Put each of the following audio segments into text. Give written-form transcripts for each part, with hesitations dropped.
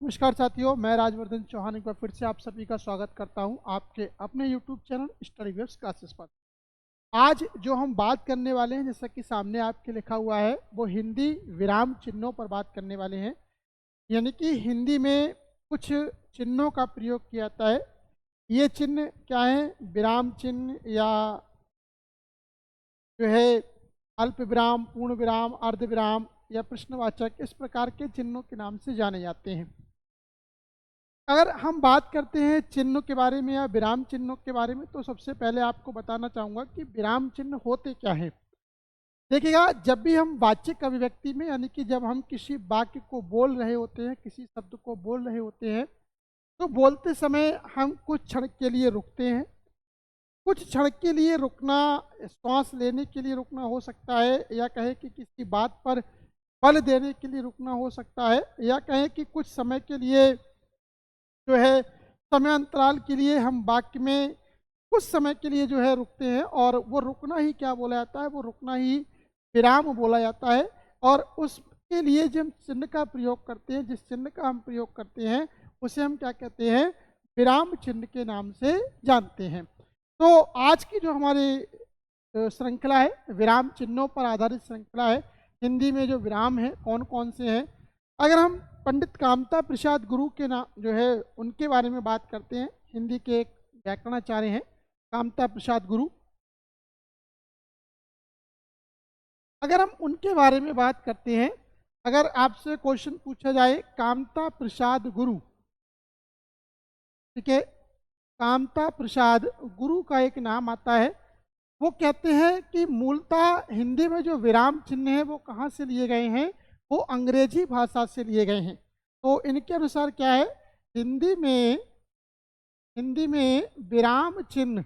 नमस्कार साथियों, मैं राजवर्धन चौहान एक बार फिर से आप सभी का स्वागत करता हूं आपके अपने YouTube channel study waves classes पर। आज जो हम बात करने वाले हैं, जैसा कि सामने आपके लिखा हुआ है, वो हिंदी विराम चिन्हों पर बात करने वाले हैं। यानी कि हिंदी में कुछ चिन्हों का प्रयोग किया जाता है। ये चिन्ह क्या है? विराम चिन्ह या जो है अल्प विराम, पूर्ण विराम, अर्ध विराम या प्रश्नवाचक, इस प्रकार के चिन्हों के नाम से जाने जाते हैं। अगर हम बात करते हैं चिन्ह के बारे में या विराम चिन्हों के बारे में, तो सबसे पहले आपको बताना चाहूँगा कि विराम चिन्ह होते क्या हैं। देखिएगा, जब भी हम वाचिक अभिव्यक्ति में, यानी कि जब हम किसी वाक्य को बोल रहे होते हैं, किसी शब्द को बोल रहे होते हैं, तो बोलते समय हम कुछ क्षण के लिए रुकते हैं। कुछ क्षण के लिए रुकना श्वास लेने के लिए रुकना हो सकता है, या कहें कि किसी बात पर बल देने के लिए रुकना हो सकता है, या कहें कि कुछ समय के लिए जो है समय अंतराल के लिए हम वाक्य में कुछ समय के लिए जो है रुकते हैं, और वो रुकना ही क्या बोला जाता है? वो रुकना ही विराम बोला जाता है। और उसके लिए जो हम चिन्ह का प्रयोग करते हैं, जिस चिन्ह का हम प्रयोग करते हैं, उसे हम क्या कहते हैं? विराम चिन्ह के नाम से जानते हैं। तो आज की जो हमारी श्रृंखला है, विराम चिन्हों पर आधारित श्रृंखला है। हिंदी में जो विराम है कौन कौन से हैं, अगर हम पंडित कामता प्रसाद गुरु के नाम जो है उनके बारे में बात करते हैं। हिंदी के एक व्याकरणाचार्य हैं कामता प्रसाद गुरु। अगर हम उनके बारे में बात करते हैं, अगर आपसे क्वेश्चन पूछा जाए कामता प्रसाद गुरु, ठीक है, कामता प्रसाद गुरु का एक नाम आता है। वो कहते हैं कि मूलतः हिंदी में जो विराम चिन्ह है वो कहाँ से लिए गए हैं? वो अंग्रेजी भाषा से लिए गए हैं। तो इनके अनुसार क्या है? हिंदी में विराम चिन्ह,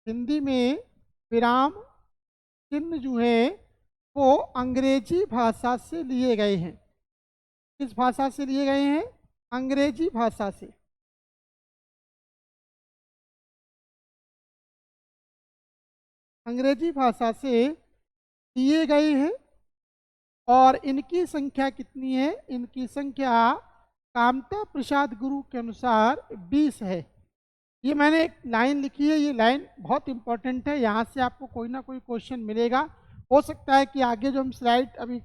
हिंदी में विराम चिन्ह जो है वो अंग्रेजी भाषा से लिए गए हैं। किस भाषा से लिए गए हैं? अंग्रेजी भाषा से। अंग्रेजी भाषा से लिए गए हैं। और इनकी संख्या कितनी है? इनकी संख्या कामता प्रसाद गुरु के अनुसार 20 है। ये मैंने एक लाइन लिखी है, ये लाइन बहुत इंपॉर्टेंट है, यहाँ से आपको कोई ना कोई क्वेश्चन मिलेगा। हो सकता है कि आगे जो हम स्लाइड अभी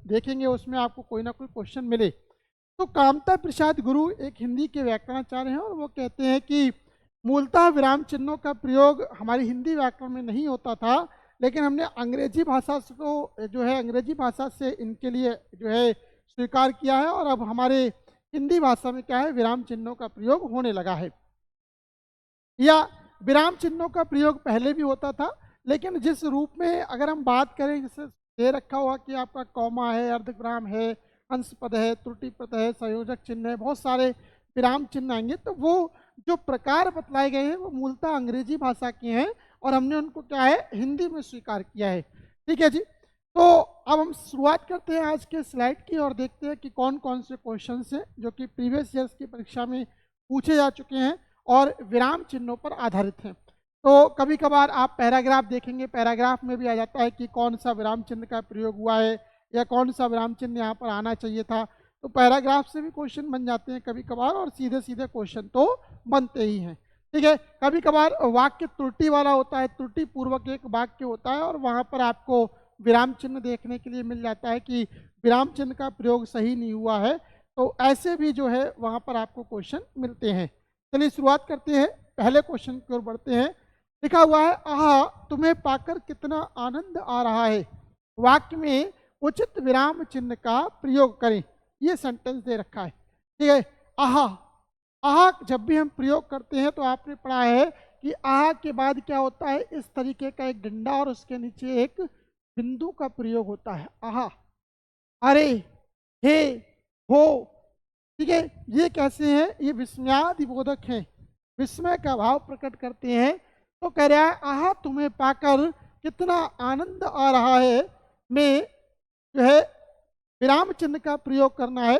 देखेंगे उसमें आपको कोई ना कोई क्वेश्चन मिले। तो कामता प्रसाद गुरु एक हिंदी के व्याकरणाचार्य हैं, और वो कहते हैं कि मूलतः विराम चिन्हों का प्रयोग हमारी हिंदी व्याकरण में नहीं होता था, लेकिन हमने अंग्रेजी भाषा से को जो है अंग्रेजी भाषा से इनके लिए जो है स्वीकार किया है, और अब हमारे हिंदी भाषा में क्या है? विराम चिन्हों का प्रयोग होने लगा है। या विराम चिन्हों का प्रयोग पहले भी होता था, लेकिन जिस रूप में अगर हम बात करें, जैसे दे रखा हुआ कि आपका कॉमा है, अर्धविराम है, अंश पद है, त्रुटि पद है, संयोजक चिन्ह है, बहुत सारे विराम चिन्ह आएंगे, तो वो जो प्रकार बतलाए गए हैं वो मूलतः अंग्रेजी भाषा के हैं, और हमने उनको क्या है? हिंदी में स्वीकार किया है। ठीक है जी। तो अब हम शुरुआत करते हैं आज के स्लाइड की, और देखते हैं कि कौन कौन से क्वेश्चन हैं जो कि प्रीवियस ईयर्स की परीक्षा में पूछे जा चुके हैं और विराम चिन्हों पर आधारित हैं। तो कभी कभार आप पैराग्राफ देखेंगे, पैराग्राफ में भी आ जाता है कि कौन सा विराम चिन्ह का प्रयोग हुआ है, या कौन सा विराम चिन्ह यहाँ पर आना चाहिए था। तो पैराग्राफ से भी क्वेश्चन बन जाते हैं कभी कभार, और सीधे सीधे क्वेश्चन तो बनते ही हैं। ठीक है। कभी कभार वाक्य त्रुटि वाला होता है, त्रुटि पूर्वक एक वाक्य होता है, और वहाँ पर आपको विराम चिन्ह देखने के लिए मिल जाता है कि विराम चिन्ह का प्रयोग सही नहीं हुआ है। तो ऐसे भी जो है वहाँ पर आपको क्वेश्चन मिलते हैं। चलिए शुरुआत करते हैं, पहले क्वेश्चन की ओर बढ़ते हैं। लिखा हुआ है, आहा तुम्हें पाकर कितना आनंद आ रहा है। वाक्य में उचित विराम चिन्ह का प्रयोग करें। ये सेंटेंस दे रखा है। ठीक है। आहा, आहा जब भी हम प्रयोग करते हैं तो आपने पढ़ा है कि आहा के बाद क्या होता है? इस तरीके का एक डंडा और उसके नीचे एक बिंदु का प्रयोग होता है। आहा, अरे, हे, हो। ठीक है। ये कैसे हैं? ये विस्मयादिबोधक हैं, विस्मय का भाव प्रकट करते हैं। तो कह रहा है, आहा तुम्हें पाकर कितना आनंद आ रहा है, में जो है विराम चिन्ह का प्रयोग करना है।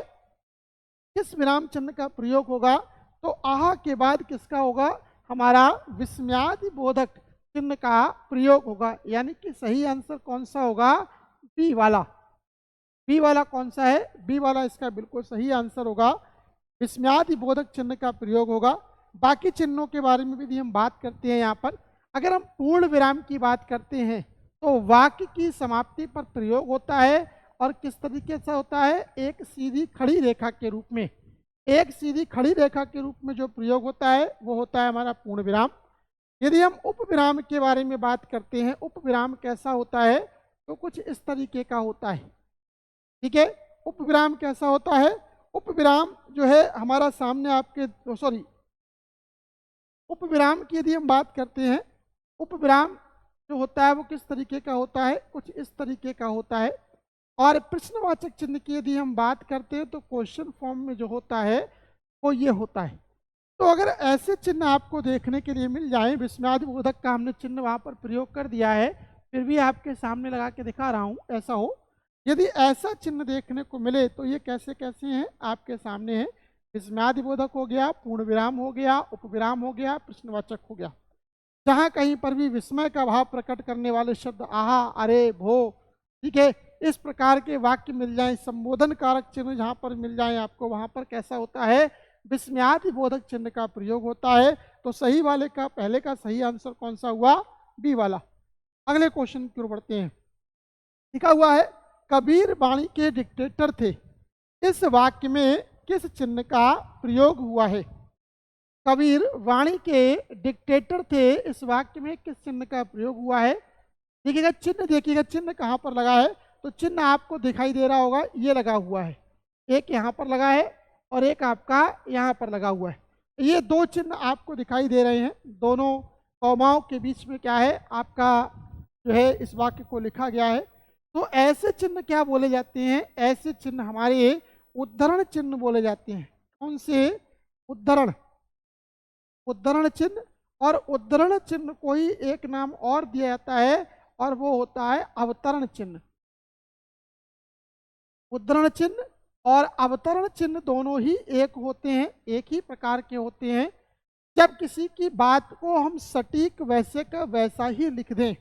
किस विराम चिन्ह का प्रयोग होगा? तो आहा के बाद किसका होगा? हमारा विस्मयादिबोधक चिन्ह का प्रयोग होगा। यानी कि सही आंसर कौन सा होगा? बी वाला। बी वाला कौन सा है? बी वाला इसका बिल्कुल सही आंसर होगा। विस्मयादि बोधक चिन्ह का प्रयोग होगा। बाकी चिन्हों के बारे में भी हम बात करते हैं यहाँ पर। अगर हम पूर्ण विराम की बात करते हैं तो वाक्य की समाप्ति पर प्रयोग होता है और किस तरीके से होता है? एक सीधी खड़ी रेखा के रूप में। एक सीधी खड़ी रेखा के रूप में जो प्रयोग होता है वो होता है हमारा पूर्ण विराम। यदि हम उप विराम के बारे में बात करते हैं, उप विराम कैसा होता है? तो कुछ इस तरीके का होता है। ठीक है, उप विराम कैसा होता है? उप विराम जो है हमारा सामने आपके सॉरी उप विराम की यदि हम बात करते हैं, उप विराम जो होता है वो किस तरीके का होता है? कुछ इस तरीके का होता है। और प्रश्नवाचक चिन्ह की यदि हम बात करते हैं तो क्वेश्चन फॉर्म में जो होता है वो ये होता है। तो अगर ऐसे चिन्ह आपको देखने के लिए मिल जाए, विस्मयादि बोधक का हमने चिन्ह वहाँ पर प्रयोग कर दिया है, फिर भी आपके सामने लगा के दिखा रहा हूँ, ऐसा हो, यदि ऐसा चिन्ह देखने को मिले तो ये कैसे कैसे हैं आपके सामने है। विस्मयादि बोधक हो गया, पूर्ण विराम हो गया, उपविराम हो गया, प्रश्नवाचक हो गया। जहाँ कहीं पर भी विस्मय का भाव प्रकट करने वाले शब्द आहा, अरे, भो, ठीक है, इस प्रकार के वाक्य मिल जाए, संबोधन कारक चिन्ह जहाँ पर मिल जाए आपको, वहाँ पर कैसा होता है? विस्मयादि बोधक चिन्ह का प्रयोग होता है। तो सही वाले का पहले का सही आंसर कौन सा हुआ? बी वाला। अगले क्वेश्चन की ओर बढ़ते हैं। लिखा हुआ है कबीर वाणी के डिक्टेटर थे, इस वाक्य में किस चिन्ह का प्रयोग हुआ है? कबीर वाणी के डिक्टेटर थे, इस वाक्य में किस चिन्ह का प्रयोग हुआ है? देखिएगा चिन्ह, देखिएगा चिन्ह कहाँ पर लगा है। तो चिन्ह आपको दिखाई दे रहा होगा, ये लगा हुआ है, एक यहाँ पर लगा है और एक आपका यहाँ पर लगा हुआ है। ये दो चिन्ह आपको दिखाई दे रहे हैं, दोनों कौमाओं के बीच में क्या है आपका जो है इस वाक्य को लिखा गया है। तो ऐसे चिन्ह क्या बोले जाते हैं? ऐसे चिन्ह हमारे उद्धरण चिन्ह बोले जाते हैं। कौन से? उद्धरण, उद्धरण चिन्ह। और उद्धरण चिन्ह को ही एक नाम और दिया जाता है और वो होता है अवतरण चिन्ह। उद्धरण चिन्ह और अवतरण चिन्ह दोनों ही एक होते हैं, एक ही प्रकार के होते हैं। जब किसी की बात को हम सटीक वैसे का वैसा ही लिख दें,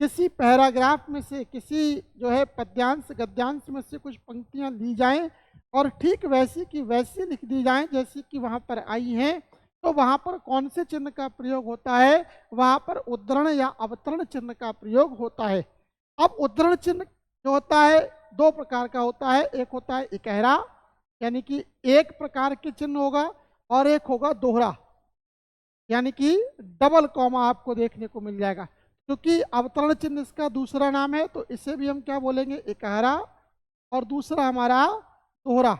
किसी पैराग्राफ में से, किसी जो है पद्यांश गद्यांश में से कुछ पंक्तियां ली जाएं और ठीक वैसी की वैसी लिख दी जाएं जैसी कि वहाँ पर आई हैं, तो वहाँ पर कौन से चिन्ह का प्रयोग होता है? वहाँ पर उद्धरण या अवतरण चिन्ह का प्रयोग होता है। अब उद्धरण चिन्ह जो होता है दो प्रकार का होता है, एक होता है इकहरा, यानी कि एक प्रकार के चिन्ह होगा, और एक होगा दोहरा, यानी कि डबल कॉमा आपको देखने को मिल जाएगा। क्योंकि अवतरण चिन्ह इसका दूसरा नाम है, तो इसे भी हम क्या बोलेंगे? इकहरा, और दूसरा हमारा दोहरा।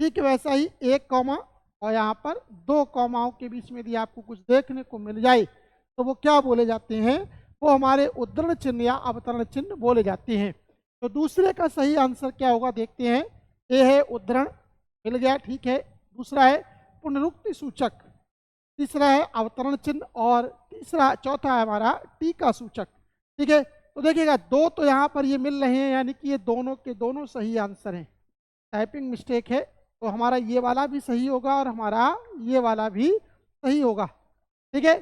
ठीक वैसा ही एक कॉमा और यहाँ पर दो कॉमाओं के बीच में यदि आपको कुछ देखने को मिल जाए तो वो क्या बोले जाते हैं? वो हमारे उद्धरण चिन्ह या अवतरण चिन्ह बोले जाते हैं। तो दूसरे का सही आंसर क्या होगा देखते हैं। ए है उद्धरण, मिल गया, ठीक है। दूसरा है पुनरुक्ति सूचक, तीसरा है अवतरण चिन्ह, और चौथा है हमारा टीका सूचक। ठीक है, तो देखिएगा दो तो यहाँ पर ये मिल रहे हैं, यानी कि ये दोनों के दोनों सही आंसर हैं। टाइपिंग मिस्टेक है, तो हमारा ये वाला भी सही होगा और हमारा ये वाला भी सही होगा। ठीक है,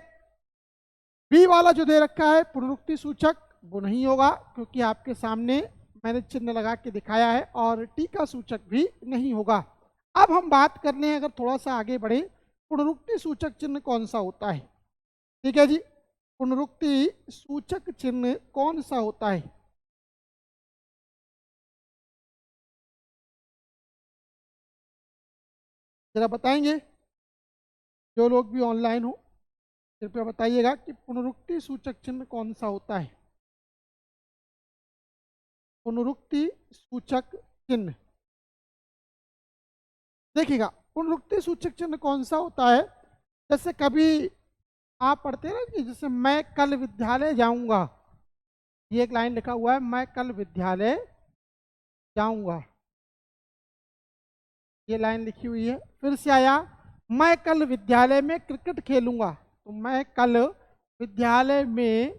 बी वाला जो दे रखा है पुनरुक्ति सूचक, वो नहीं होगा क्योंकि आपके सामने मैंने चिन्ह लगा के दिखाया है, और टीका सूचक भी नहीं होगा। अब हम बात कर लें, अगर थोड़ा सा आगे बढ़े, पुनरुक्ति सूचक चिन्ह कौन सा होता है? ठीक है जी, पुनरुक्ति सूचक चिन्ह कौन सा होता है? जरा बताएंगे जो लोग भी ऑनलाइन हो, कृपया बताइएगा कि पुनरुक्ति सूचक चिन्ह कौन सा होता है? पुनरुक्ति सूचक चिन्ह, देखिएगा पुनरुक्ति सूचक चिन्ह कौन सा होता है? जैसे कभी आप पढ़ते हैं ना कि जैसे मैं कल विद्यालय जाऊंगा, ये एक लाइन लिखा हुआ है, मैं कल विद्यालय जाऊंगा, ये लाइन लिखी हुई है। फिर से आया, मैं कल विद्यालय में क्रिकेट खेलूंगा, तो मैं कल विद्यालय में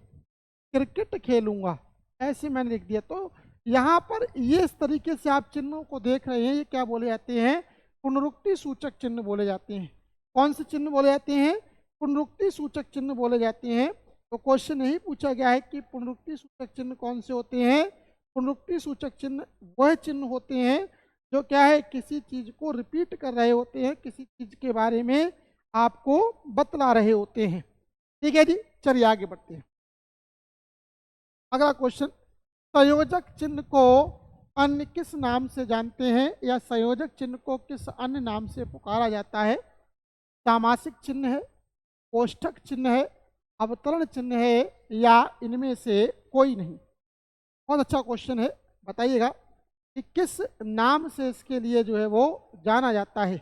क्रिकेट खेलूंगा, ऐसे मैंने लिख दिया। तो यहाँ पर ये इस तरीके से आप चिन्हों को देख रहे हैं, ये क्या बोले जाते हैं? पुनरुक्ति सूचक चिन्ह बोले जाते हैं। कौन से चिन्ह बोले जाते हैं? पुनरुक्ति सूचक चिन्ह बोले जाते हैं। तो क्वेश्चन यही पूछा गया है कि पुनरुक्ति सूचक चिन्ह कौन से होते हैं? पुनरुक्ति सूचक चिन्ह वह चिन्ह होते हैं जो क्या है, किसी चीज को रिपीट कर रहे होते हैं, किसी चीज के बारे में आपको बतला रहे होते हैं। ठीक है जी, चलिए आगे बढ़ते हैं। अगला क्वेश्चन, संयोजक चिन्ह को अन्य किस नाम से जानते हैं, या संयोजक चिन्ह को किस अन्य नाम से पुकारा जाता है? सामासिक चिन्ह है, कोष्ठक चिन्ह है, अवतरण चिन्ह है, या इनमें से कोई नहीं? बहुत अच्छा क्वेश्चन है। बताइएगा कि किस नाम से इसके लिए जो है वो जाना जाता है।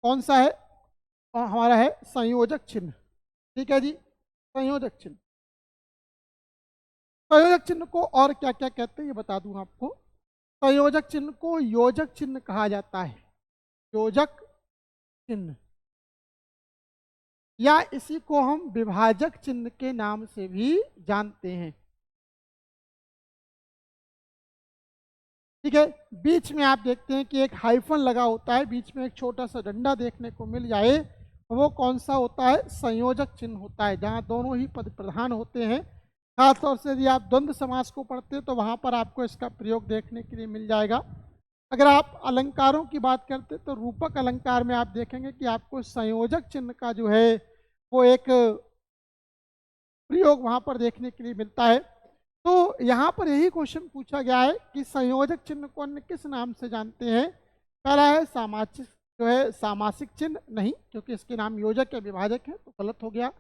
कौन सा है? और हमारा है संयोजक चिन्ह। ठीक है जी, संयोजक चिन्ह। संयोजक चिन्ह को और क्या क्या कहते हैं ये बता दूं आपको। संयोजक चिन्ह को योजक चिन्ह कहा जाता है, योजक चिन्ह, या इसी को हम विभाजक चिन्ह के नाम से भी जानते हैं। ठीक है, बीच में आप देखते हैं कि एक हाइफन लगा होता है, बीच में एक छोटा सा डंडा देखने को मिल जाए, वो कौन सा होता है? संयोजक चिन्ह होता है, जहाँ दोनों ही पद प्रधान होते हैं। खासतौर से यदि आप द्वंद्व समास को पढ़ते हैं तो वहाँ पर आपको इसका प्रयोग देखने के लिए मिल जाएगा। अगर आप अलंकारों की बात करते हैं तो रूपक अलंकार में आप देखेंगे कि आपको संयोजक चिन्ह का जो है वो एक प्रयोग वहाँ पर देखने के लिए मिलता है। तो यहाँ पर यही क्वेश्चन पूछा गया है कि संयोजक चिन्ह को अन्य किस नाम से जानते हैं। पहला है सामासिक, जो है सामासिक चिन्ह नहीं, क्योंकि इसके नाम योजक या विभाजक है तो गलत हो गया।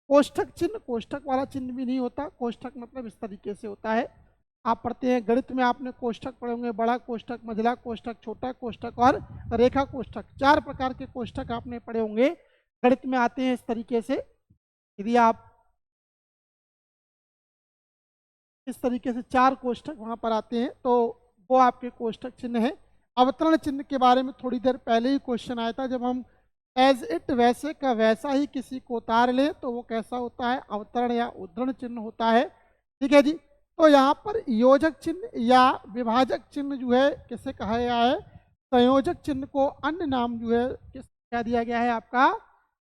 कोष्ठक चिन्ह, कोष्ठक वाला चिन्ह भी नहीं होता। कोष्ठक मतलब इस तरीके से होता है, आप पढ़ते हैं गणित में आपने कोष्ठक पढ़े होंगे, बड़ा कोष्ठक, मझला कोष्ठक, छोटा कोष्ठक और रेखा कोष्ठक, 4 प्रकार के कोष्ठक आपने पढ़े होंगे, गणित में आते हैं इस तरीके से। यदि आप इस तरीके से 4 कोष्ठक वहाँ पर आते हैं तो वो आपके कोष्ठक चिन्ह है। अवतरण चिन्ह के बारे में थोड़ी देर पहले ही क्वेश्चन आया था, जब हम एज इट वैसे का वैसा ही किसी को उतार लें तो वो कैसा होता है? अवतरण या उद्धरण चिन्ह होता है। ठीक है जी, तो यहाँ पर योजक चिन्ह या विभाजक चिन्ह जो है किसे कहा गया है? संयोजक चिन्ह को अन्य नाम जो है किस क्या दिया गया है? आपका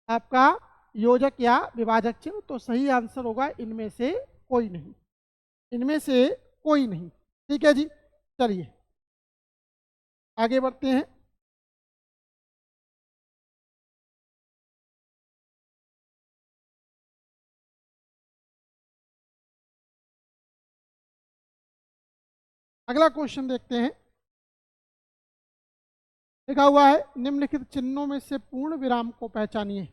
आपका योजक या विभाजक चिन्ह। तो सही आंसर होगा इनमें से कोई नहीं, इनमें से कोई नहीं। ठीक है जी, चलिए आगे बढ़ते हैं। अगला क्वेश्चन देखते हैं। लिखा हुआ है निम्नलिखित चिन्हों में से पूर्ण विराम को पहचानिए।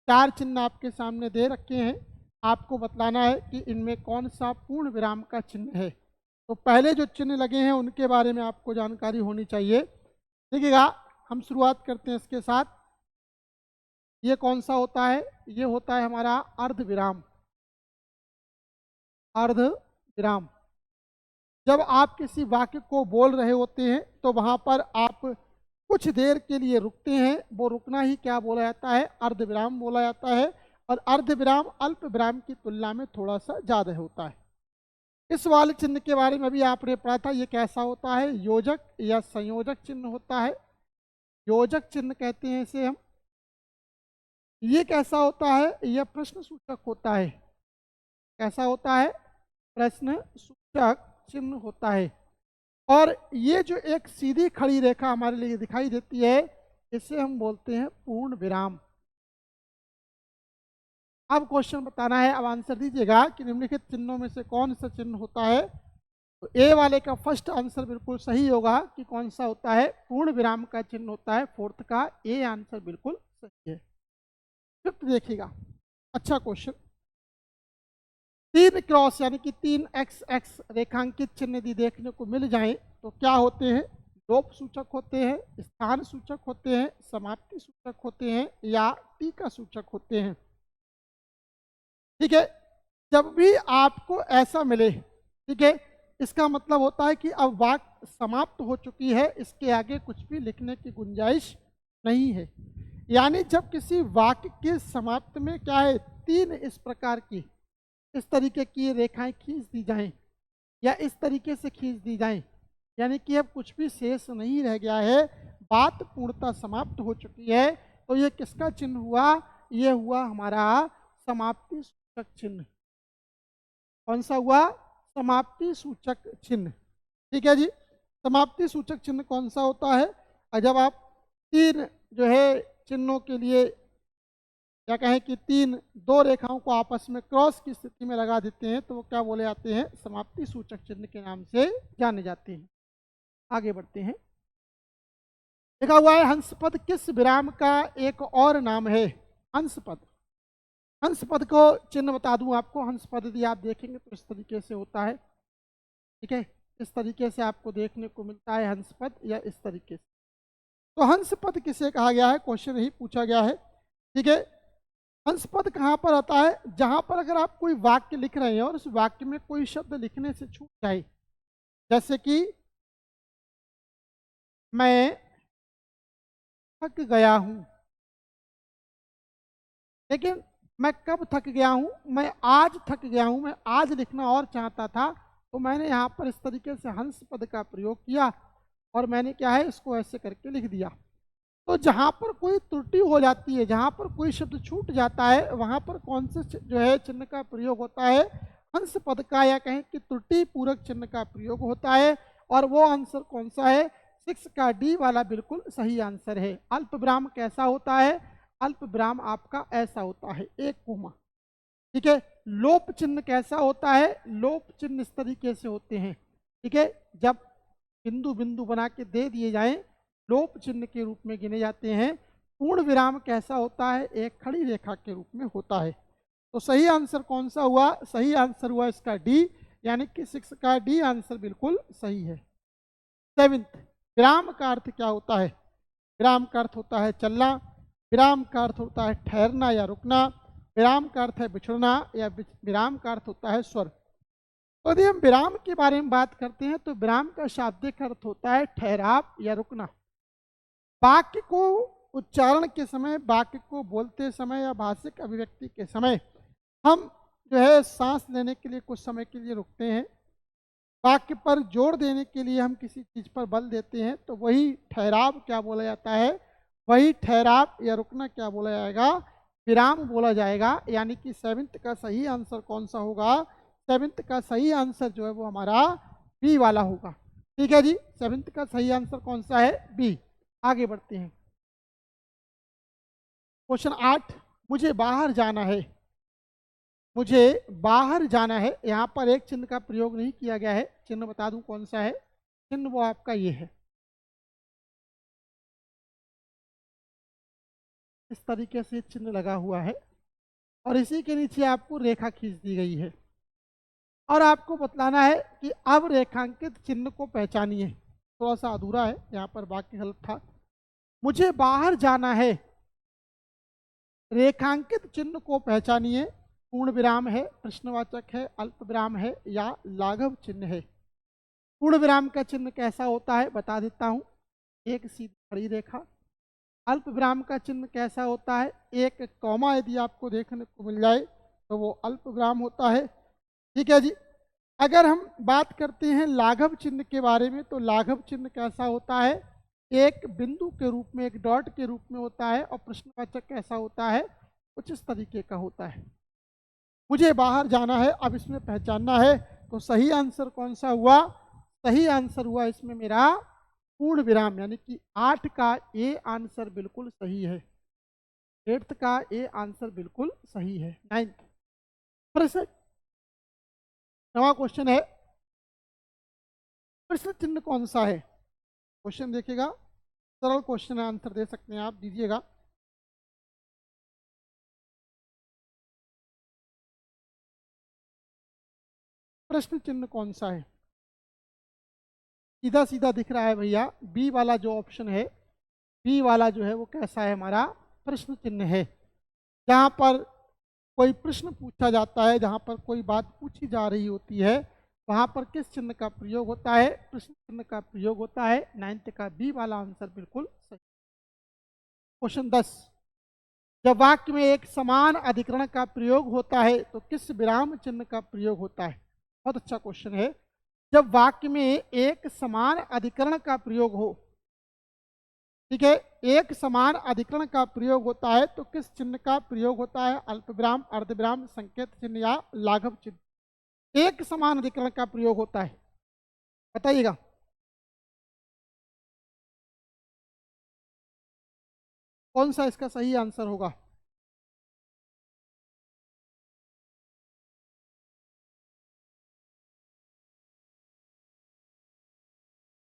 4 चिन्ह आपके सामने दे रखे हैं, आपको बतलाना है कि इनमें कौन सा पूर्ण विराम का चिन्ह है। तो पहले जो चिन्ह लगे हैं उनके बारे में आपको जानकारी होनी चाहिए। देखिएगा, हम शुरुआत करते हैं इसके साथ। ये कौन सा होता है? ये होता है हमारा अर्ध विराम। अर्ध विराम, जब आप किसी वाक्य को बोल रहे होते हैं तो वहाँ पर आप कुछ देर के लिए रुकते हैं, वो रुकना ही क्या बोला जाता है? अर्ध विराम बोला जाता है। और अर्ध विराम अल्प विराम की तुलना में थोड़ा सा ज़्यादा होता है। इस वाले चिन्ह के बारे में भी आपने पढ़ा था, ये कैसा होता है? योजक या संयोजक चिन्ह होता है। योजक चिन्ह कहते हैं इसे हम। ये कैसा होता है? यह प्रश्न सूचक होता है। कैसा होता है? प्रश्न सूचक चिन्ह होता है। और ये जो एक सीधी खड़ी रेखा हमारे लिए दिखाई देती है, इसे हम बोलते हैं पूर्ण विराम। अब क्वेश्चन बताना है, अब आंसर दीजिएगा कि निम्नलिखित चिन्हों में से कौन सा चिन्ह होता है। तो ए वाले का फर्स्ट आंसर बिल्कुल सही होगा कि कौन सा होता है? पूर्ण विराम का चिन्ह होता है। फोर्थ का ए आंसर बिल्कुल सही है। फिफ्थ देखिएगा, अच्छा क्वेश्चन। 3 क्रॉस यानी कि 3 एक्स एक्स रेखांकित चिन्ह यदि देखने को मिल जाए तो क्या होते हैं? लोप सूचक होते हैं, स्थान सूचक होते हैं, समाप्ति सूचक होते हैं, या टीका सूचक होते हैं। ठीक है, जब भी आपको ऐसा मिले, ठीक है, इसका मतलब होता है कि अब वाक्य समाप्त हो चुकी है, इसके आगे कुछ भी लिखने की गुंजाइश नहीं है। यानी जब किसी वाक्य के समाप्त में क्या है? 3 इस प्रकार की, इस तरीके की रेखाएं खींच दी जाएं या इस तरीके से खींच दी जाएं, यानी कि अब कुछ भी शेष नहीं रह गया है, बात पूर्णतः समाप्त हो चुकी है, तो ये किसका चिन्ह हुआ? ये हुआ हमारा समाप्ति सूचक चिन्ह। कौन सा हुआ? समाप्ति सूचक चिन्ह। ठीक है जी। समाप्ति सूचक चिन्ह कौन सा होता है? और जब आप तीन जो है चिन्हों के लिए या कहें कि दो रेखाओं को आपस में क्रॉस की स्थिति में लगा देते हैं तो वो क्या बोले जाते हैं? समाप्ति सूचक चिन्ह के नाम से जाने जाते हैं। आगे बढ़ते हैं। लिखा हुआ है हंस पद किस विराम का एक और नाम है? हंस पद। हंस पद को चिन्ह बता दूं आपको। हंस पद यदि आप देखेंगे तो इस तरीके से होता है। ठीक है, इस तरीके से आपको देखने को मिलता है हंस पद, या इस तरीके से। तो हंस पद किसे कहा गया है? क्वेश्चन यही पूछा गया है। ठीक है, हंस पद कहाँ पर आता है? जहां पर अगर आप कोई वाक्य लिख रहे हैं और उस वाक्य में कोई शब्द लिखने से छूट जाए, जैसे कि मैं थक गया हूं, लेकिन मैं कब थक गया हूं? मैं आज थक गया हूं। मैं आज लिखना और चाहता था, तो मैंने यहाँ पर इस तरीके से हंस पद का प्रयोग किया और मैंने क्या है, इसको ऐसे करके लिख दिया। तो जहाँ पर कोई त्रुटि हो जाती है, जहाँ पर कोई शब्द छूट जाता है, वहाँ पर कौन से जो है चिन्ह का प्रयोग होता है? हंस पद का, या कहें कि त्रुटि पूरक चिन्ह का प्रयोग होता है। और वो आंसर कौन सा है? 6 का डी वाला बिल्कुल सही आंसर है। अल्प विराम कैसा होता है? अल्प विराम आपका ऐसा होता है, एक कोमा। ठीक है, लोप चिन्ह कैसा होता है? लोप चिन्ह इस तरीके से होते हैं। ठीक है, जब बिंदु बिंदु बना के दे दिए जाएं, लोप चिन्ह के रूप में गिने जाते हैं। पूर्ण विराम कैसा होता है? एक खड़ी रेखा के रूप में होता है। तो सही आंसर कौन सा हुआ? सही आंसर हुआ इसका डी, यानी कि 6 का डी आंसर बिल्कुल सही है। 7th, विराम का अर्थ क्या होता है? विराम का अर्थ होता है चलना, विराम का अर्थ होता है ठहरना या रुकना, विराम का अर्थ है बिछड़ना, या विराम का अर्थ होता है स्वर। तो यदि हम विराम के बारे में बात करते हैं तो विराम का शाब्दिक अर्थ होता है ठहराव या रुकना। वाक्य को उच्चारण के समय, वाक्य को बोलते समय या भाषिक अभिव्यक्ति के समय हम जो है सांस लेने के लिए कुछ समय के लिए रुकते हैं। वाक्य पर जोर देने के लिए हम किसी चीज़ पर बल देते हैं, तो वही ठहराव क्या बोला जाता है? वही ठहराव या रुकना क्या बोला जाएगा? विराम बोला जाएगा। यानी कि 7th का सही आंसर कौन सा होगा? 7th का सही आंसर जो है वो हमारा बी वाला होगा। ठीक है जी, 7th का सही आंसर कौन सा है? बी। आगे बढ़ते हैं। क्वेश्चन 8, मुझे बाहर जाना है। मुझे बाहर जाना है, यहाँ पर एक चिन्ह का प्रयोग नहीं किया गया है। चिन्ह बता दूं कौन सा है? चिन्ह वो आपका ये है, इस तरीके से चिन्ह लगा हुआ है और इसी के नीचे आपको रेखा खींच दी गई है और आपको बतलाना है कि अब रेखांकित चिन्ह को पहचानिए। थोड़ा सा अधूरा है, यहाँ पर वाक्य गलत था। मुझे बाहर जाना है, रेखांकित चिन्ह को पहचानिए। पूर्ण विराम है, प्रश्नवाचक है, अल्प विराम है, या लाघव चिन्ह है। पूर्ण विराम का चिन्ह कैसा होता है बता देता हूँ, एक सीधी खड़ी रेखा। अल्प विराम का चिन्ह कैसा होता है? एक कॉमा यदि आपको देखने को मिल जाए तो वो अल्प विराम होता है। ठीक है जी। अगर हम बात करते हैं लाघव चिन्ह के बारे में, तो लाघव चिन्ह कैसा होता है? एक बिंदु के रूप में, एक डॉट के रूप में होता है और प्रश्नवाचक कैसा होता है? कुछ इस तरीके का होता है। मुझे बाहर जाना है, अब इसमें पहचानना है, तो सही आंसर कौन सा हुआ? सही आंसर हुआ इसमें मेरा पूर्ण विराम, यानी कि 8 का ए आंसर बिल्कुल सही है। 8th का ए आंसर बिल्कुल सही है। 9th प्रश्न, नवा क्वेश्चन है, प्रश्न चिन्ह कौन सा है? क्वेश्चन देखिएगा, सरल क्वेश्चन है, आंसर दे सकते हैं आप, दीजिएगा। प्रश्न चिन्ह कौन सा है? सीधा सीधा दिख रहा है भैया, बी वाला जो ऑप्शन है, बी वाला जो है वो कैसा है? हमारा प्रश्न चिन्ह है। जहाँ पर कोई प्रश्न पूछा जाता है, जहाँ पर कोई बात पूछी जा रही होती है, वहाँ पर किस चिन्ह का प्रयोग होता है? प्रश्न चिन्ह का प्रयोग होता है। 9th का बी वाला आंसर बिल्कुल सही। क्वेश्चन 10, जब वाक्य में एक समान अधिकरण का प्रयोग होता है तो किस विराम चिन्ह का प्रयोग होता है? बहुत अच्छा क्वेश्चन है। जब वाक्य में एक समान अधिकरण का प्रयोग हो, ठीक है, एक समान अधिकरण का प्रयोग होता है तो किस चिन्ह का प्रयोग होता है? अल्प विराम, अर्ध विराम, संकेत चिन्ह, या लाघव चिन्ह? एक समान अधिकरण का प्रयोग होता है, बताइएगा। कौन सा इसका सही आंसर होगा?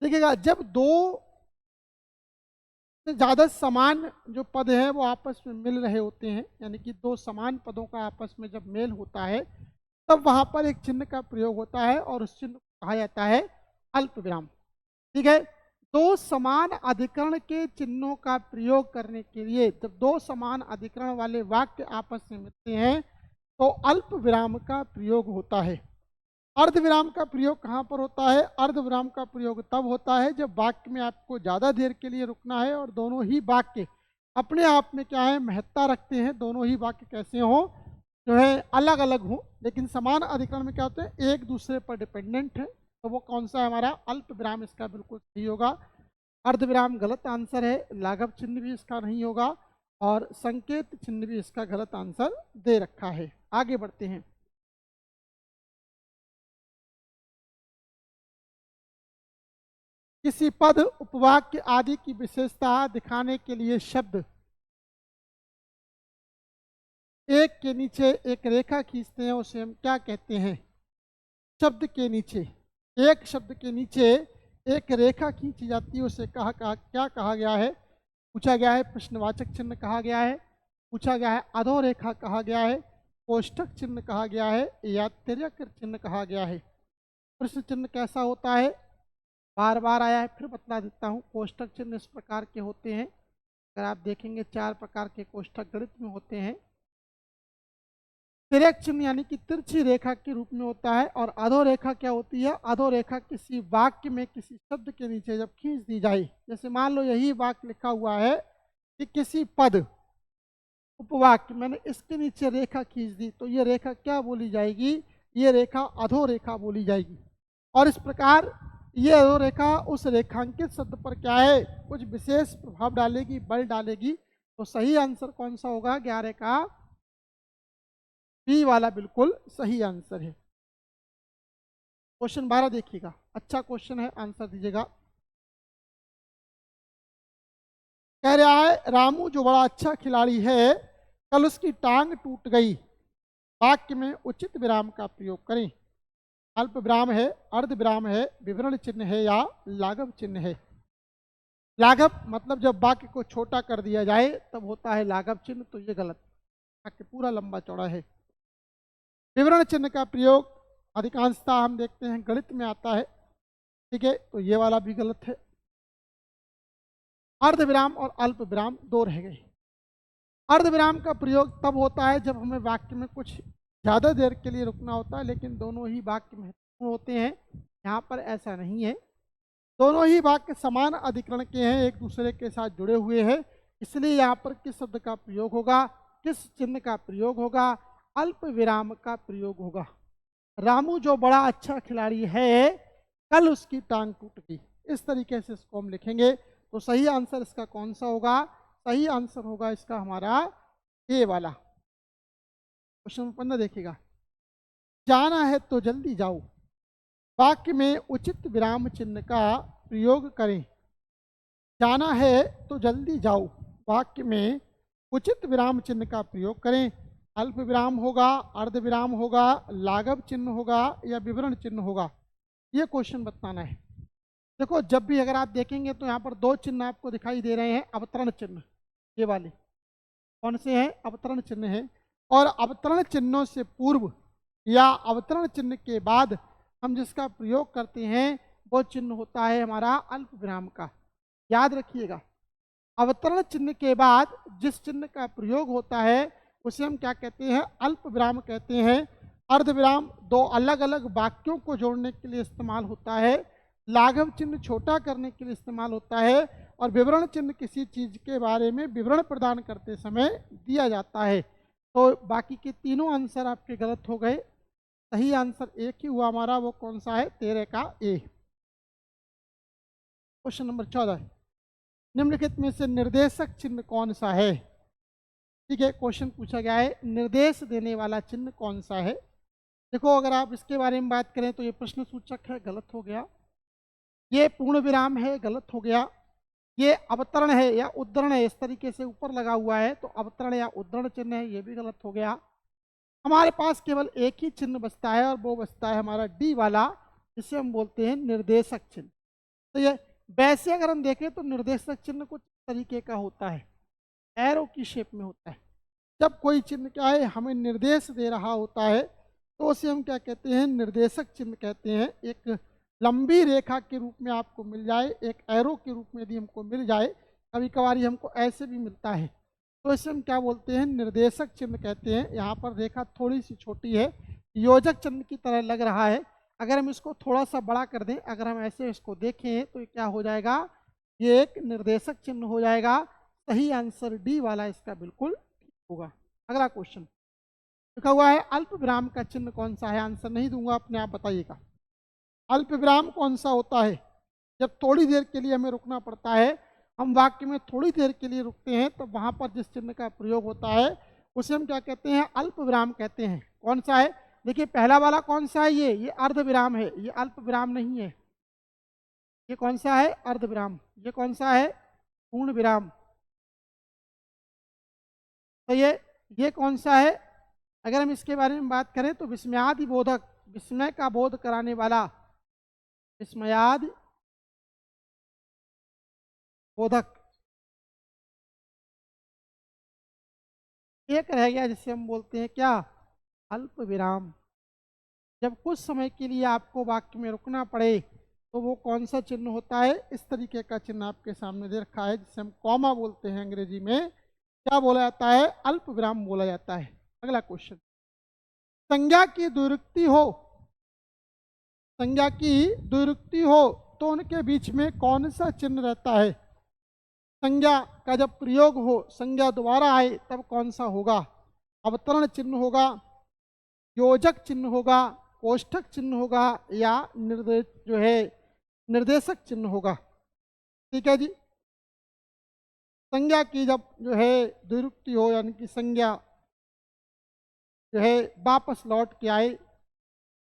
देखिएगा, जब दो से ज़्यादा समान जो पद हैं वो आपस में मिल रहे होते हैं, यानी कि दो समान पदों का आपस में जब मेल होता है, तब वहाँ पर एक चिन्ह का प्रयोग होता है और उस चिन्ह को कहा जाता है अल्प विराम। ठीक है? दो समान अधिकरण के चिन्हों का प्रयोग करने के लिए, जब दो समान अधिकरण वाले वाक्य आपस में मिलते हैं, तो अल्प विराम का प्रयोग होता है। अर्ध विराम का प्रयोग कहाँ पर होता है? अर्ध विराम का प्रयोग तब होता है जब वाक्य में आपको ज़्यादा देर के लिए रुकना है और दोनों ही वाक्य अपने आप में क्या है, महत्ता रखते हैं। दोनों ही वाक्य कैसे हों, जो है अलग अलग हों, लेकिन समान अधिकरण में क्या होते हैं, एक दूसरे पर डिपेंडेंट है। तो वो कौन सा है हमारा? अल्प विराम इसका बिल्कुल सही होगा। अर्ध विराम गलत आंसर है, लाघव चिन्ह भी इसका नहीं होगा और संकेत चिन्ह भी इसका गलत आंसर दे रखा है। आगे बढ़ते हैं। किसी पद, उपवाक्य आदि की विशेषता दिखाने के लिए शब्द एक के नीचे एक रेखा खींचते हैं, उसे हम क्या कहते हैं? शब्द के नीचे, एक शब्द के नीचे एक रेखा खींची जाती है, उसे क्या कहा गया है? पूछा गया है। प्रश्नवाचक चिन्ह कहा गया है, पूछा गया है अधोरेखा कहा गया है, कोष्ठक चिन्ह कहा गया है, या तिर्यक चिन्ह कहा गया है। प्रश्न चिन्ह कैसा होता है? बार बार आया है, फिर बतला देता हूँ। कोष्ठक चिन्ह इस प्रकार के होते हैं, अगर आप देखेंगे 4 प्रकार के कोष्ठक गणित में होते हैं। तिर्यक चिन्ह यानी कि तिरछी रेखा के रूप में होता है। और अधोरेखा क्या होती है? अधोरेखा किसी वाक्य में किसी शब्द के नीचे जब खींच दी जाए, जैसे मान लो यही वाक्य लिखा हुआ है कि किसी पद, उपवाक्य, मैंने इसके नीचे रेखा खींच दी, तो ये रेखा क्या बोली जाएगी? ये रेखा अधोरेखा बोली जाएगी। और इस प्रकार ये अधोरेखा उस रेखांकित शब्द पर क्या है, कुछ विशेष प्रभाव डालेगी, बल डालेगी। तो सही आंसर कौन सा होगा? 11 का बी वाला बिल्कुल सही आंसर है। क्वेश्चन 12 देखिएगा, अच्छा क्वेश्चन है, आंसर दीजिएगा। कह रहा है रामू जो बड़ा अच्छा खिलाड़ी है, कल उसकी टांग टूट गई। वाक्य में उचित विराम का प्रयोग करें। अल्प विराम है, अर्ध विराम है, विवरण चिन्ह है, या लाघव चिन्ह है? लाघव मतलब जब वाक्य को छोटा कर दिया जाए तब होता है लाघव चिन्ह, तो ये गलत। वाक्य पूरा लंबा चौड़ा है। विवरण चिन्ह का प्रयोग अधिकांशतः हम देखते हैं गणित में आता है। ठीक है, तो ये वाला भी गलत है। अर्ध विराम और अल्प विराम दो रह गए। अर्ध विराम का प्रयोग तब होता है जब हमें वाक्य में कुछ ज़्यादा देर के लिए रुकना होता है, लेकिन दोनों ही वाक्य महत्वपूर्ण होते हैं। यहाँ पर ऐसा नहीं है, दोनों ही वाक्य समान अधिकरण के हैं, एक दूसरे के साथ जुड़े हुए हैं। इसलिए यहाँ पर किस शब्द का प्रयोग होगा, किस चिन्ह का प्रयोग होगा? अल्प विराम का प्रयोग होगा। रामू जो बड़ा अच्छा खिलाड़ी है, कल उसकी टांग टूट गई। इस तरीके से इसको हम लिखेंगे। तो सही आंसर इसका कौन सा होगा? सही आंसर होगा इसका हमारा ए वाला। क्वेश्चन नंबर 15 देखिएगा। जाना है तो जल्दी जाओ। वाक्य में उचित विराम चिन्ह का प्रयोग करें। जाना है तो जल्दी जाओ, वाक्य में उचित विराम चिन्ह का प्रयोग करें। अल्प विराम होगा, अर्ध विराम होगा, लाघव चिन्ह होगा, या विवरण चिन्ह होगा? ये क्वेश्चन बताना है। देखो, जब भी अगर आप देखेंगे तो यहाँ पर दो चिन्ह आपको दिखाई दे रहे हैं, अवतरण चिन्ह। ये वाले कौन से हैं? अवतरण चिन्ह हैं। और अवतरण चिन्हों से पूर्व या अवतरण चिन्ह के बाद हम जिसका प्रयोग करते हैं वो चिन्ह होता है हमारा अल्प विराम का। याद रखिएगा, अवतरण चिन्ह के बाद जिस चिन्ह का प्रयोग होता है उसे हम क्या कहते हैं? अल्प विराम कहते हैं। अर्ध विराम दो अलग अलग वाक्यों को जोड़ने के लिए इस्तेमाल होता है। लाघव चिन्ह छोटा करने के लिए इस्तेमाल होता है। और विवरण चिन्ह किसी चीज़ के बारे में विवरण प्रदान करते समय दिया जाता है। तो बाकी के तीनों आंसर आपके गलत हो गए। सही आंसर एक ही हुआ हमारा, वो कौन सा है? 13 का ए। क्वेश्चन नंबर 14, निम्नलिखित में से निर्देशक चिन्ह कौन सा है? ठीक है, क्वेश्चन पूछा गया है निर्देश देने वाला चिन्ह कौन सा है। देखो, अगर आप इसके बारे में बात करें तो ये प्रश्न सूचक है, गलत हो गया। ये पूर्ण विराम है, गलत हो गया। ये अवतरण है या उद्धरण है, इस तरीके से ऊपर लगा हुआ है तो अवतरण या उद्धरण चिन्ह है, ये भी गलत हो गया। हमारे पास केवल एक ही चिन्ह बचता है और वो बचता है हमारा डी वाला, जिसे हम बोलते हैं निर्देशक चिन्ह। तो ये वैसे अगर हम देखें तो निर्देशक चिन्ह कुछ तरीके का होता है, एरो की शेप में होता है। जब कोई चिन्ह क्या है हमें निर्देश दे रहा होता है तो उसे हम क्या कहते हैं, निर्देशक चिन्ह कहते हैं। एक लंबी रेखा के रूप में आपको मिल जाए, एक एरो के रूप में यदि हमको मिल जाए, कभी कभार हमको ऐसे भी मिलता है, तो इसे हम क्या बोलते हैं, निर्देशक चिन्ह कहते हैं। यहाँ पर रेखा थोड़ी सी छोटी है, योजक चिन्ह की तरह लग रहा है। अगर हम इसको थोड़ा सा बड़ा कर दें, अगर हम ऐसे इसको देखें तो ये क्या हो जाएगा, ये एक निर्देशक चिन्ह हो जाएगा। सही आंसर डी वाला इसका बिल्कुल ठीक होगा। अगला क्वेश्चन लिखा हुआ है अल्प विराम का चिन्ह कौन सा है। आंसर नहीं दूंगा, अपने आप बताइएगा। अल्प विराम कौन सा होता है, जब थोड़ी देर के लिए हमें रुकना पड़ता है, हम वाक्य में थोड़ी देर के लिए रुकते हैं, तो वहां पर जिस चिन्ह का प्रयोग होता है उसे हम क्या कहते हैं, अल्प विराम कहते हैं। कौन सा है, देखिए पहला वाला कौन सा है, ये अर्ध विराम है, ये अल्प विराम नहीं है। ये कौन सा है, अर्ध विराम। ये कौन सा है, पूर्ण विराम। तो ये कौन सा है, अगर हम इसके बारे में बात करें तो विस्मयादि बोधक, विस्मय का बोध कराने वाला, विस्मयादि बोधक। एक रह गया जिसे हम बोलते हैं क्या, अल्प विराम। जब कुछ समय के लिए आपको वाक्य में रुकना पड़े तो वो कौन सा चिन्ह होता है, इस तरीके का चिन्ह आपके सामने दे रखा है, जिसे हम कॉमा बोलते हैं अंग्रेजी में। क्या बोला जाता है, अल्प विराम बोला जाता है। अगला क्वेश्चन, संज्ञा की द्विरुक्ति हो, संज्ञा की द्विरुक्ति हो तो उनके बीच में कौन सा चिन्ह रहता है। संज्ञा का जब प्रयोग हो, संज्ञा दोबारा आए, तब कौन सा होगा, अवतरण चिन्ह होगा, योजक चिन्ह होगा, कोष्ठक चिन्ह होगा, या निर्देश जो है निर्देशक चिन्ह होगा। ठीक है जी, संज्ञा की जब जो है द्विरुक्ति हो, यानी कि संज्ञा जो है वापस लौट के आए,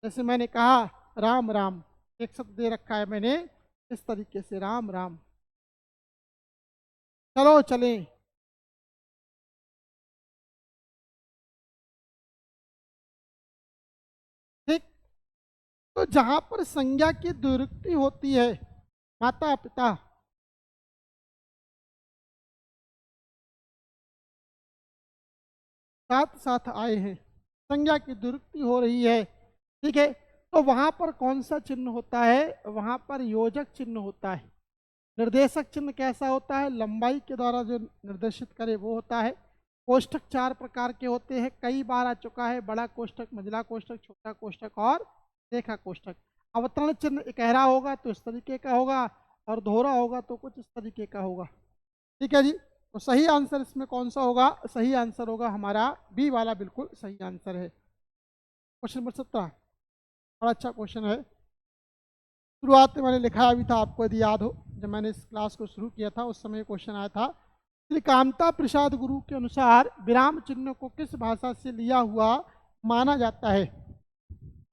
जैसे मैंने कहा राम राम, एक शब्द दे रखा है मैंने इस तरीके से, राम राम। चलो चलें, ठीक। तो जहां पर संज्ञा की द्विरुक्ति होती है, माता पिता, साथ साथ आए हैं, संज्ञा की द्विरुक्ति हो रही है, ठीक है, तो वहां पर कौन सा चिन्ह होता है, वहां पर योजक चिन्ह होता है। निर्देशक चिन्ह कैसा होता है, लंबाई के द्वारा जो निर्देशित करे वो होता है। कोष्ठक चार प्रकार के होते हैं, कई बार आ चुका है, बड़ा कोष्ठक, मंझला कोष्ठक, छोटा कोष्ठक और रेखा कोष्ठक। अवतरण चिन्ह इकहरा होगा तो इस तरीके का होगा, और दोहरा होगा तो कुछ इस तरीके का होगा। ठीक है जी, तो सही आंसर इसमें कौन सा होगा, सही आंसर होगा हमारा बी वाला, बिल्कुल सही आंसर है। क्वेश्चन नंबर 17, बड़ा अच्छा क्वेश्चन है। शुरुआत में मैंने लिखाया भी था, आपको यदि याद हो, जब मैंने इस क्लास को शुरू किया था उस समय क्वेश्चन आया था, श्री कामता प्रसाद गुरु के अनुसार विराम चिन्ह को किस भाषा से लिया हुआ माना जाता है।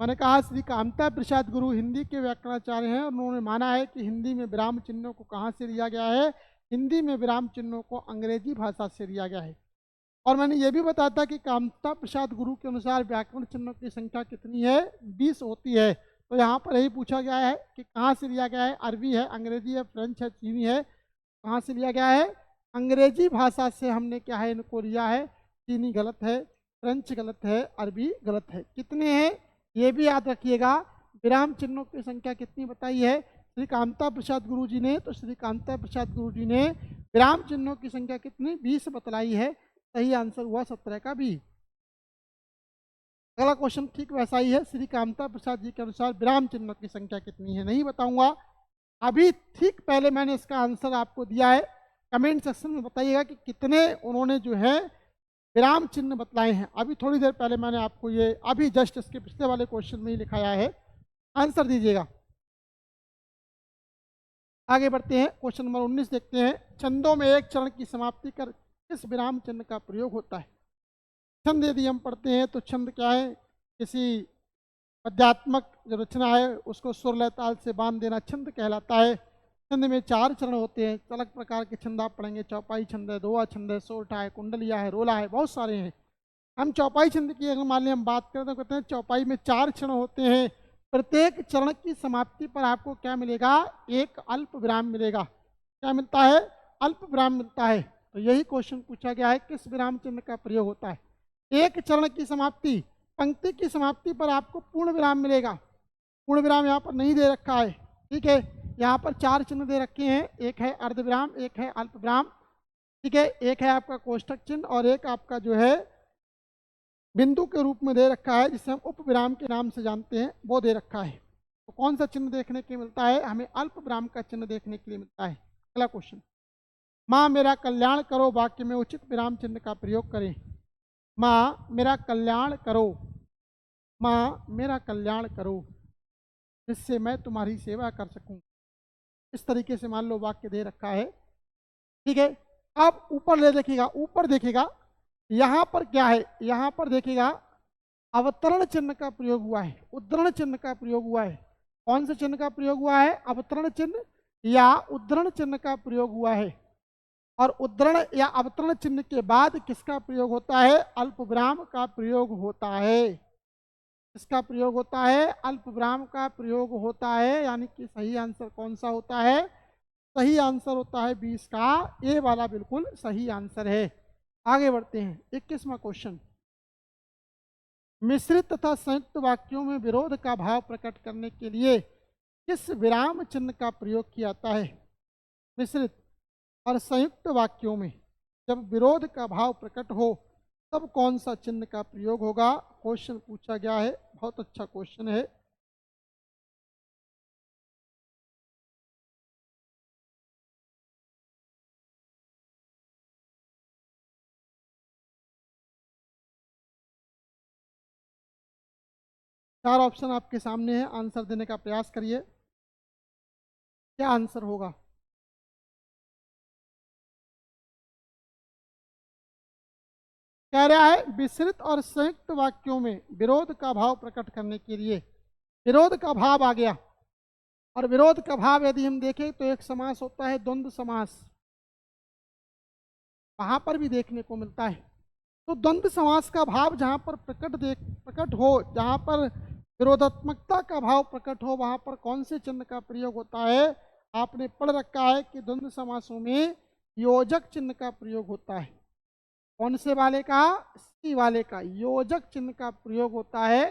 मैंने कहा श्री कामता प्रसाद गुरु हिंदी के व्याकरणाचार्य हैं, और उन्होंने माना है कि हिंदी में विराम चिन्हों को कहाँ से लिया गया है, हिंदी में विराम चिन्हों को अंग्रेजी भाषा से लिया गया है। और मैंने ये भी बताया था कि कामता प्रसाद गुरु के अनुसार व्याकरण चिन्हों की संख्या कितनी है, 20 होती है। तो यहाँ पर यही पूछा गया है कि कहाँ से लिया गया है, अरबी है, अंग्रेजी है, फ्रेंच है, चीनी है, कहाँ से लिया गया है, अंग्रेजी भाषा से हमने क्या है इनको लिया है। चीनी गलत है, फ्रेंच गलत है, अरबी गलत है। कितने हैं ये भी याद रखिएगा। विराम चिन्हों की संख्या कितनी बताई है श्री कामता प्रसाद गुरु जी ने, तो श्री कामता प्रसाद गुरु जी ने विराम चिन्हों की संख्या कितनी, 20 बतलाई है। सही आंसर हुआ 17 का बी। अगला क्वेश्चन ठीक वैसा ही है, श्री कामता प्रसाद जी के अनुसार विराम चिन्हों की संख्या कितनी है, नहीं बताऊंगा अभी, ठीक पहले मैंने इसका आंसर आपको दिया है। कमेंट सेक्शन में बताइएगा कि कितने उन्होंने जो है विराम चिन्ह बतलाए हैं। अभी थोड़ी देर पहले मैंने आपको ये अभी जस्ट इसके पिछले वाले क्वेश्चन में ही लिखाया है, आंसर दीजिएगा। आगे बढ़ते हैं, क्वेश्चन नंबर 19 देखते हैं। छंदों में एक चरण की समाप्ति कर किस विराम चिन्ह का प्रयोग होता है। छंद यदि हम पढ़ते हैं तो छंद क्या है, किसी पद्यात्मक जो रचना है उसको सुर लय ताल से बांध देना छंद कहलाता है। छंद में 4 चरण होते हैं, अलग प्रकार के छंद आप पढ़ेंगे, चौपाई छंद है, दोहा छंद है, सोरठा है, कुंडलिया है, रोला है, बहुत सारे हैं। हम चौपाई छंद की अगर मान लिया हम बात करें तो कहते हैं चौपाई में 4 चरण होते हैं। प्रत्येक चरण की समाप्ति पर आपको क्या मिलेगा? एक अल्प विराम मिलेगा। क्या मिलता है? अल्प विराम मिलता है। तो यही क्वेश्चन पूछा गया है, किस विराम चिन्ह का प्रयोग होता है? एक चरण की समाप्ति, पंक्ति की समाप्ति पर आपको पूर्ण विराम मिलेगा। पूर्ण विराम यहाँ पर नहीं दे रखा है, ठीक है। यहाँ पर 4 चिन्ह दे रखे हैं, एक है अर्ध विराम, एक है अल्प विराम, ठीक है, एक है आपका कोष्ठक चिन्ह और एक आपका जो है बिंदु के रूप में दे रखा है, जिसे हम उप विराम के नाम से जानते हैं, वो दे रखा है। तो कौन सा चिन्ह देखने के मिलता है? हमें अल्प विराम का चिन्ह देखने के लिए मिलता है। अगला क्वेश्चन, माँ मेरा कल्याण करो वाक्य में उचित विराम चिन्ह का प्रयोग करें। माँ मेरा कल्याण करो, माँ मेरा कल्याण करो, जिससे मैं तुम्हारी सेवा कर सकूं। इस तरीके से मान लो वाक्य दे रखा है, ठीक है। अब ऊपर ले देखिएगा, ऊपर देखिएगा, यहाँ पर क्या है? यहाँ पर देखिएगा अवतरण चिन्ह का प्रयोग हुआ है, उद्धरण चिन्ह का प्रयोग हुआ है। कौन से चिन्ह का प्रयोग हुआ है? अवतरण चिन्ह या उद्धरण चिन्ह का प्रयोग हुआ है। और उद्धरण या अवतरण चिन्ह के बाद किसका प्रयोग होता है? अल्प विराम का प्रयोग होता है। इसका प्रयोग होता है, अल्प विराम का प्रयोग होता है। यानी कि सही आंसर कौन सा होता है? सही आंसर होता है 20 का ए वाला, बिल्कुल सही आंसर है। आगे बढ़ते हैं, 21वां क्वेश्चन, मिश्रित तथा संयुक्त वाक्यों में विरोध का भाव प्रकट करने के लिए किस विराम चिन्ह का प्रयोग किया जाता है? मिश्रित और संयुक्त वाक्यों में जब विरोध का भाव प्रकट हो तब कौन सा चिन्ह का प्रयोग होगा? क्वेश्चन पूछा गया है, बहुत अच्छा क्वेश्चन है। चार ऑप्शन आपके सामने है, आंसर देने का प्रयास करिए। क्या आंसर होगा? कह रहा है विस्तृत और संयुक्त वाक्यों में विरोध का भाव प्रकट करने के लिए, विरोध का भाव आ गया। और विरोध का भाव यदि हम देखें तो एक समास होता है द्वंद्व समास, वहां पर भी देखने को मिलता है। तो द्वंद्व समास का भाव जहां पर प्रकट हो, जहां पर विरोधात्मकता का भाव प्रकट हो, वहां पर कौन से चिन्ह का प्रयोग होता है? आपने पढ़ रखा है कि द्वंद्व समासों में योजक चिन्ह का प्रयोग होता है। कौन से वाले का? सी वाले का, योजक चिन्ह का प्रयोग होता है।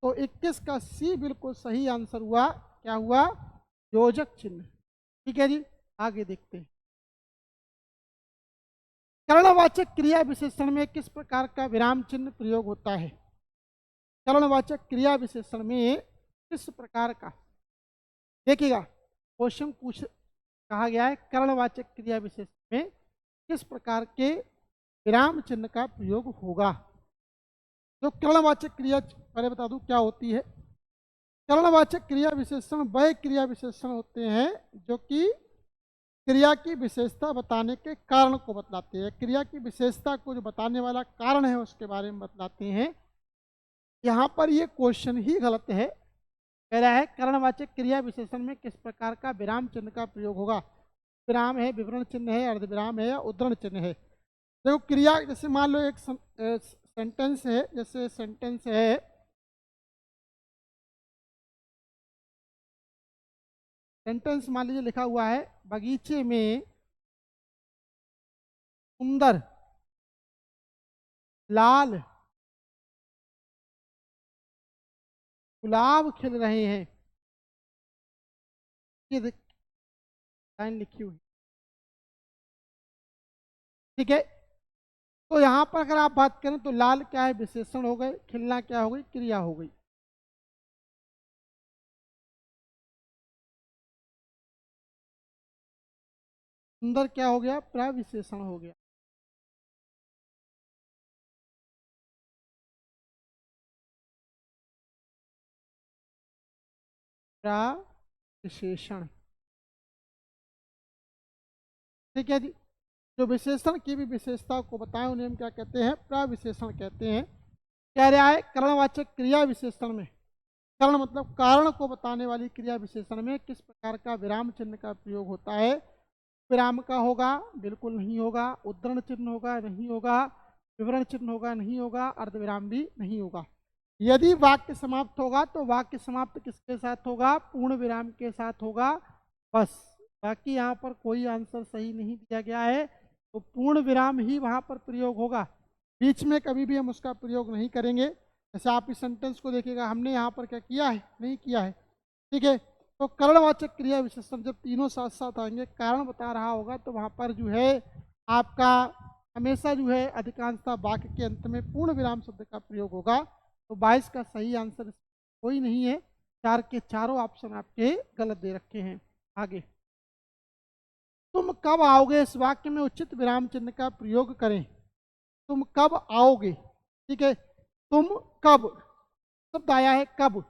तो 21 का सी बिल्कुल सही आंसर हुआ। क्या हुआ? योजक चिन्ह। ठीक है जी, आगे देखते हैं। करणवाचक क्रिया विशेषण में किस प्रकार का विराम चिन्ह प्रयोग होता है? करणवाचक क्रिया विशेषण में किस प्रकार का, देखिएगा क्वेश्चन पूछ कहा गया है करणवाचक क्रिया विशेषण में किस प्रकार के विराम चिन्ह का प्रयोग होगा। तो करणवाचक क्रिया पहले बता दूं क्या होती है। करणवाचक क्रिया विशेषण वह क्रिया विशेषण होते हैं जो कि क्रिया की विशेषता बताने के कारण को बतलाते हैं। क्रिया की विशेषता को जो बताने वाला कारण है उसके बारे में बतलाते हैं। यहाँ पर ये क्वेश्चन ही गलत है। कह रहा है करणवाचक क्रिया विशेषण में किस प्रकार का विराम चिन्ह का प्रयोग होगा। विराम है, विवरण चिन्ह है, अर्धविराम है या उद्धरण चिन्ह है। देखो क्रिया, जैसे मान लो एक सेंटेंस है, जैसे सेंटेंस है सेंटेंस मान लीजिए लिखा हुआ है बगीचे में सुंदर लाल गुलाब खिल रहे हैं, ये लाइन लिखी हुई, ठीक है। तो यहाँ पर अगर आप बात करें तो लाल क्या है? विशेषण हो गए, खिलना क्या हो गई? क्रिया हो गई। सुंदर क्या हो गया? प्रविशेषण हो गया। प्रविशेषण, ठीक है जी। जो विशेषण की भी विशेषता को बताएं उन्हें हम क्या कहते हैं? प्रविशेषण कहते हैं। कह रहा है करणवाचक क्रिया विशेषण में करण मतलब कारण को बताने वाली क्रिया विशेषण में किस प्रकार का विराम चिन्ह का प्रयोग होता है। विराम का होगा, बिल्कुल नहीं होगा। उद्धरण चिन्ह होगा, नहीं होगा। विवरण चिन्ह होगा, नहीं होगा। अर्धविराम भी नहीं होगा। यदि वाक्य समाप्त होगा तो वाक्य समाप्त किसके साथ होगा? पूर्ण विराम के साथ होगा। बस, बाकी यहाँ पर कोई आंसर सही नहीं दिया गया है, तो पूर्ण विराम ही वहाँ पर प्रयोग होगा। बीच में कभी भी हम उसका प्रयोग नहीं करेंगे। जैसे आप इस सेंटेंस को देखिएगा, हमने यहाँ पर क्या किया है? नहीं किया है। ठीक है, तो करणवाचक क्रिया विशेषण जब तीनों साथ साथ आएंगे, कारण बता रहा होगा, तो वहाँ पर जो है आपका हमेशा जो है अधिकांशतः वाक्य के अंत में पूर्ण विराम शब्द का प्रयोग होगा। तो 22 का सही आंसर कोई नहीं है। 4 के चारों ऑप्शन आपके गलत दे रखे हैं। आगे, तुम कब आओगे इस वाक्य में उचित विराम चिन्ह का प्रयोग करें। तुम कब आओगे, ठीक है। तुम कब शब्द आया है, कब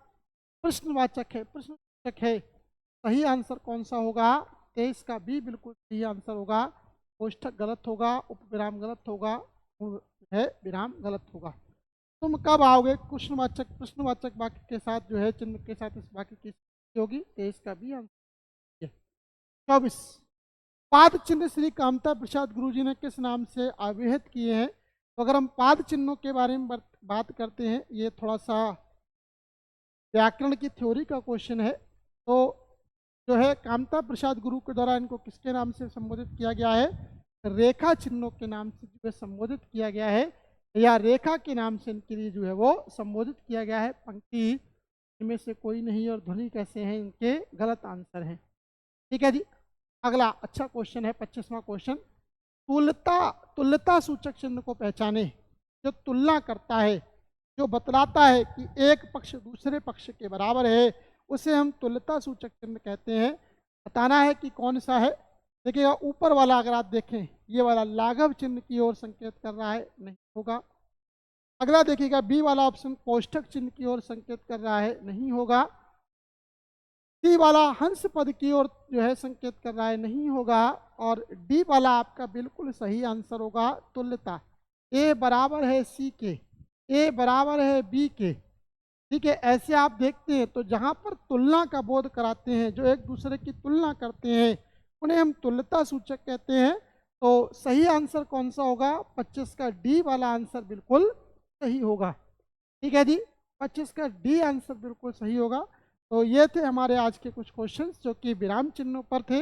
प्रश्नवाचक है, प्रश्नवाचक है। सही आंसर कौन सा होगा? 23 का भी बिल्कुल सही आंसर होगा। कोष्ठक गलत होगा, उपविराम गलत होगा, है विराम गलत होगा। तुम कब आओगे प्रश्नवाचक, प्रश्नवाचक वाक्य के साथ जो है चिन्ह के साथ इस वाक्य की होगी। 23 का भी आंसर। 24, पाद चिन्ह श्री कामता प्रसाद गुरु जी ने किस नाम से आविहित किए हैं। तो अगर हम पाद चिन्हों के बारे में बात करते हैं, ये थोड़ा सा व्याकरण की थ्योरी का क्वेश्चन है। तो जो है कामता प्रसाद गुरु के द्वारा इनको किसके नाम से संबोधित किया गया है? रेखा चिन्हों के नाम से जो है संबोधित किया गया है, या रेखा के नाम से इनके लिए जो है वो संबोधित किया गया है। पंक्ति इनमें से कोई नहीं और ध्वनि कैसे हैं, इनके गलत आंसर हैं। ठीक है जी। अगला अच्छा क्वेश्चन है, 25वां क्वेश्चन। तुल्यता, तुल्यता सूचक चिन्ह को पहचाने। जो तुलना करता है, जो बतलाता है कि एक पक्ष दूसरे पक्ष के बराबर है, उसे हम तुल्यता सूचक चिन्ह कहते हैं। बताना है कि कौन सा है। देखिएगा ऊपर वाला अगर आप देखें, ये वाला लाघव चिन्ह की ओर संकेत कर रहा है, नहीं होगा। अगला देखिएगा बी वाला ऑप्शन कोष्ठक चिन्ह की ओर संकेत कर रहा है, नहीं होगा। सी वाला हंस पद की ओर जो है संकेत कर रहा है, नहीं होगा। और डी वाला आपका बिल्कुल सही आंसर होगा, तुल्यता। ए बराबर है सी के, ए बराबर है बी के। ठीक है, ऐसे आप देखते हैं तो जहाँ पर तुलना का बोध कराते हैं, जो एक दूसरे की तुलना करते हैं, उन्हें हम तुल्यता सूचक कहते हैं। तो सही आंसर कौन सा होगा? 25 का डी वाला आंसर बिल्कुल सही होगा। ठीक है जी, 25 का डी आंसर बिल्कुल सही होगा। तो ये थे हमारे आज के कुछ क्वेश्चंस जो कि विराम चिन्हों पर थे।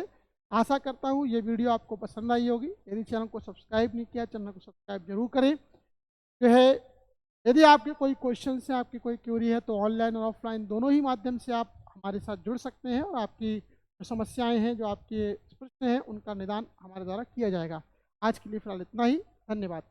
आशा करता हूँ ये वीडियो आपको पसंद आई होगी। यदि चैनल को सब्सक्राइब नहीं किया, चैनल को सब्सक्राइब जरूर करें। जो है यदि आपके कोई क्वेश्चन है, आपकी कोई क्यूरी है, तो ऑनलाइन और ऑफलाइन दोनों ही माध्यम से आप हमारे साथ जुड़ सकते हैं और आपकी जो समस्याएं हैं, जो आपके प्रश्न हैं, उनका निदान हमारे द्वारा किया जाएगा। आज के लिए फिलहाल इतना ही। धन्यवाद।